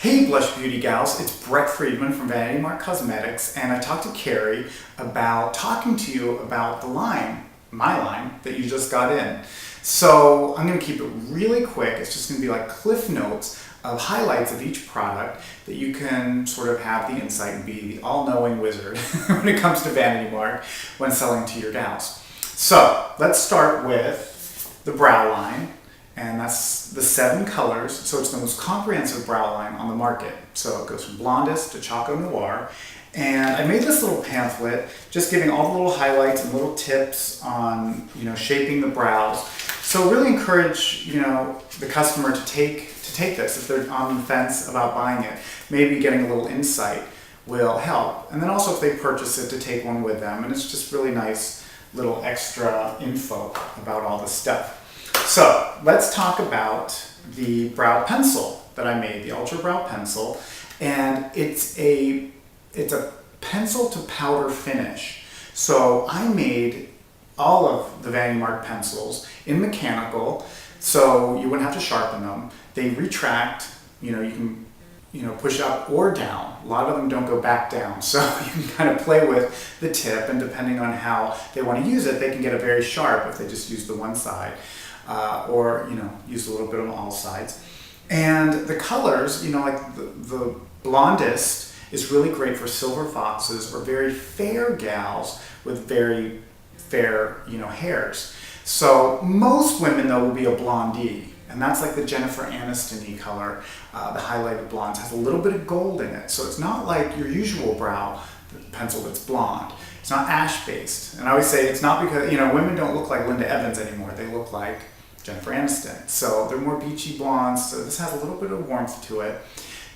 Hey Blush Beauty Gals, it's Brett Friedman from Vanity Mark Cosmetics, and I talked to Carrie about talking to you about the line, my line, that you just got in. So I'm going to keep it really quick. It's just going to be like cliff notes of highlights of each product that you can sort of have the insight and be the all-knowing wizard when it comes to Vanity Mark when selling to your gals. So let's start with the brow line. And that's the 7 colors, so it's the most comprehensive brow line on the market. So it goes from Blondest to Choco Noir. And I made this little pamphlet just giving all the little highlights and little tips on, shaping the brows. So really encourage, the customer to take this if they're on the fence about buying it. Maybe getting a little insight will help. And then also if they purchase it, to take one with them. And it's just really nice little extra info about all this stuff. So let's talk about the brow pencil that I made, the Ultra Brow Pencil, and it's a pencil to powder finish. So I made all of the Vanity Mark pencils in mechanical, so you wouldn't have to sharpen them. They retract, you can push up or down. A lot of them don't go back down, so you can kind of play with the tip, and depending on how they want to use it, they can get it very sharp if they just use the one side. Or use a little bit on all sides. And the colors, like the Blondest is really great for silver foxes or very fair gals with very fair, hairs. So most women, though, will be a blondie. And that's like the Jennifer Aniston-y color, the highlighted blondes. Has a little bit of gold in it. So it's not like your usual brow pencil that's blonde. It's not ash-based. And I always say it's not because, women don't look like Linda Evans anymore. They look like Jennifer Aniston. So they're more beachy blondes, so this has a little bit of warmth to it.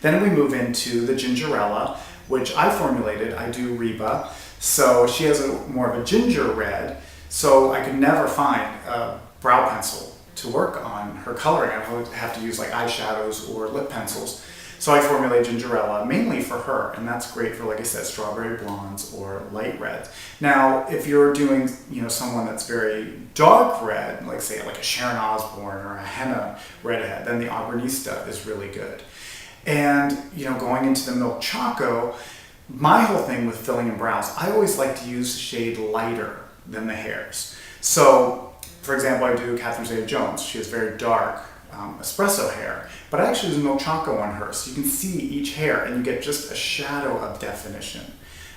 Then we move into the Gingerella, which I formulated. I do Reba. So she has more of a ginger red, so I could never find a brow pencil to work on her coloring. I would have to use like eyeshadows or lip pencils. So I formulate Gingerella mainly for her, and that's great for, like I said, strawberry blondes or light reds. Now, if you're doing, someone that's very dark red, like say like a Sharon Osbourne or a henna redhead, then the Auburnista is really good. And, going into the Milk Choco, my whole thing with filling in brows, I always like to use a shade lighter than the hairs. So, for example, I do Catherine Zeta-Jones. She has very dark espresso hair, but I actually use Milk Choco on her, so you can see each hair and you get just a shadow of definition,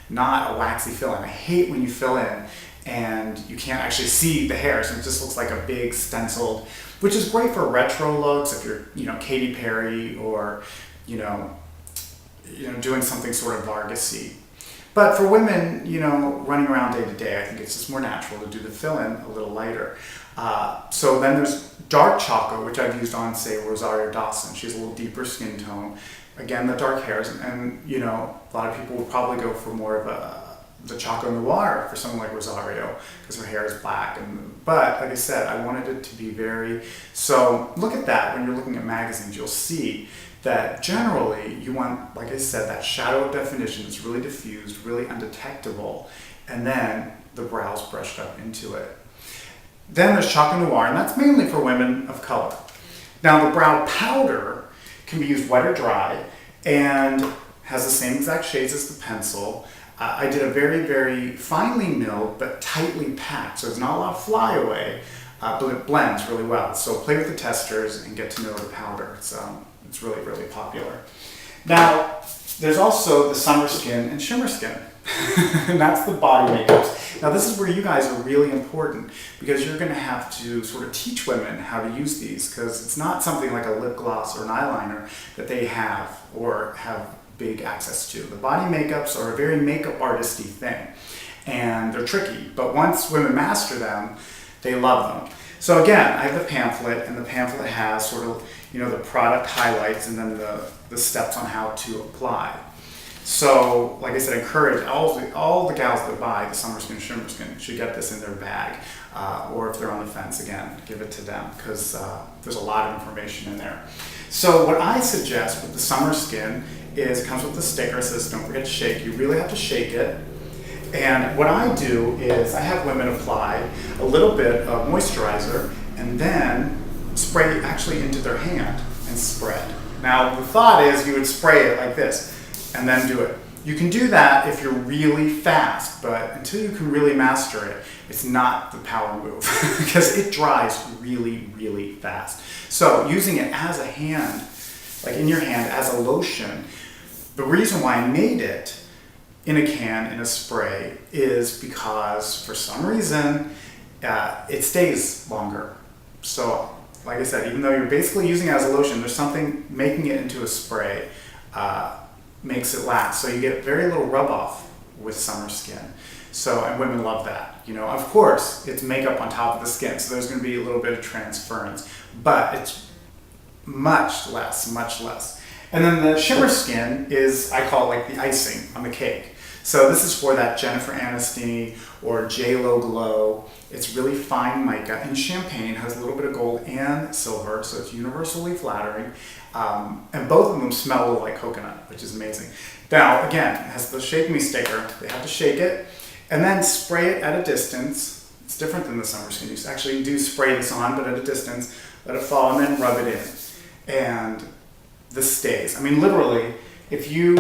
not a waxy fill in. I hate when you fill in and you can't actually see the hairs and it just looks like a big stenciled, which is great for retro looks if you're, Katy Perry or, doing something sort of Vargas-y. But for women, running around day to day, I think it's just more natural to do the fill-in a little lighter. So then there's Dark Choco, which I've used on, say, Rosario Dawson. She has a little deeper skin tone. Again, the dark hairs, and a lot of people would probably go for more of the Choco Noir for someone like Rosario, because her hair is black. But like I said, I wanted it to be very, so look at that when you're looking at magazines, you'll see that generally you want, like I said, that shadow of definition that's really diffused, really undetectable, and then the brows brushed up into it. Then there's Choco Noir, and that's mainly for women of color. Now the brow powder can be used wet or dry, and has the same exact shades as the pencil. I did a very, very finely milled, but tightly packed, so there's not a lot of flyaway, but it blends really well. So play with the testers and get to know the powder. It's really, really popular. Now, there's also the Summer Skin and Shimmer Skin. And that's the body makeups. Now this is where you guys are really important, because you're going to have to sort of teach women how to use these, because it's not something like a lip gloss or an eyeliner that they have or have big access to. The body makeups are a very makeup artisty thing, and they're tricky, but once women master them, they love them. So again, I have the pamphlet, and the pamphlet has sort of, the product highlights and then the steps on how to apply. So, like I said, encourage all the gals that buy the Summer Skin, Shimmer Skin should get this in their bag, or if they're on the fence, again, give it to them, because there's a lot of information in there. So what I suggest with the Summer Skin is it comes with the sticker, it says don't forget to shake. You really have to shake it. And what I do is I have women apply a little bit of moisturizer and then spray actually into their hand and spread. Now, the thought is you would spray it like this and then do it. You can do that if you're really fast, but until you can really master it, it's not the power move because it dries really, really fast. So using it as a hand, like in your hand as a lotion, the reason why I made it in a can, in a spray, is because for some reason it stays longer. So like I said, even though you're basically using it as a lotion, there's something making it into a spray makes it last. So you get very little rub off with summer skin. So, and women love that. You know, of course, it's makeup on top of the skin, so there's going to be a little bit of transference, but it's much less, much less. And then the shimmer skin is, I call it like the icing on the cake. So this is for that Jennifer Aniston or J.Lo glow. It's really fine mica, and champagne has a little bit of gold and silver, so it's universally flattering. And both of them smell a little like coconut, which is amazing. Now, again, it has the Shake Me sticker. They have to shake it and then spray it at a distance. It's different than the summer skin. You actually do spray this on, but at a distance, let it fall, and then rub it in. And this stays. I mean, literally, if you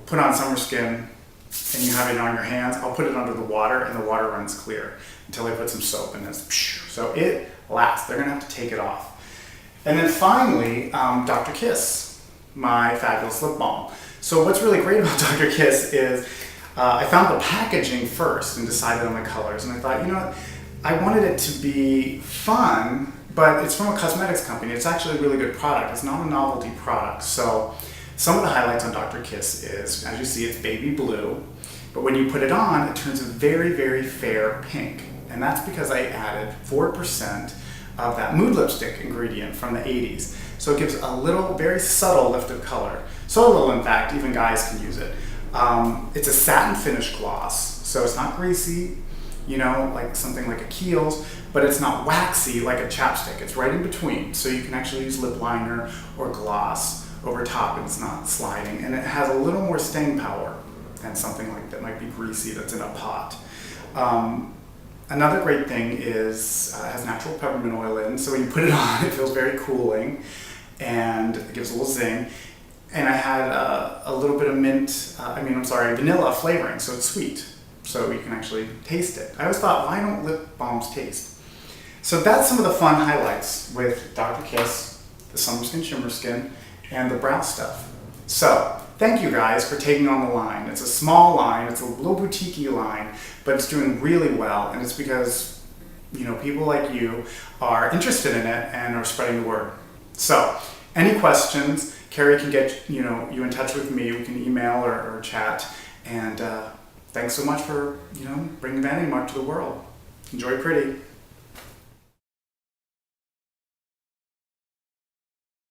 put on summer skin and you have it on your hands, I'll put it under the water and the water runs clear until I put some soap in this. So it lasts. They're gonna have to take it off. And then finally, Dr. Kiss, my fabulous lip balm. So what's really great about Dr. Kiss is I found the packaging first and decided on the colors. And I thought, you know what, I wanted it to be fun, but it's from a cosmetics company. It's actually a really good product. It's not a novelty product. So some of the highlights on Dr. Kiss is, as you see, it's baby blue, but when you put it on, it turns a very, very fair pink. And that's because I added 4% of that mood lipstick ingredient from the 80s. So it gives a little, very subtle lift of color. So little, in fact, even guys can use it. It's a satin finish gloss, so it's not greasy, you know, like something like a Kiehl's, but it's not waxy like a chapstick. It's right in between, so you can actually use lip liner or gloss over top, and it's not sliding. And it has a little more staying power than something like that might be greasy that's in a pot. Another great thing is it has natural peppermint oil in, so when you put it on, it feels very cooling, and it gives a little zing. And I had a little bit of vanilla flavoring, so it's sweet, so you can actually taste it. I always thought, why don't lip balms taste? So that's some of the fun highlights with Dr. Kiss, the Summer Skin Shimmer Skin, and the brow stuff. So thank you guys for taking on the line. It's a small line, it's a little boutique-y line, but it's doing really well, and it's because, you know, people like you are interested in it and are spreading the word. So any questions, Carrie can get you in touch with me. We can email or chat. And thanks so much for bringing Vanity Mark to the world. Enjoy pretty.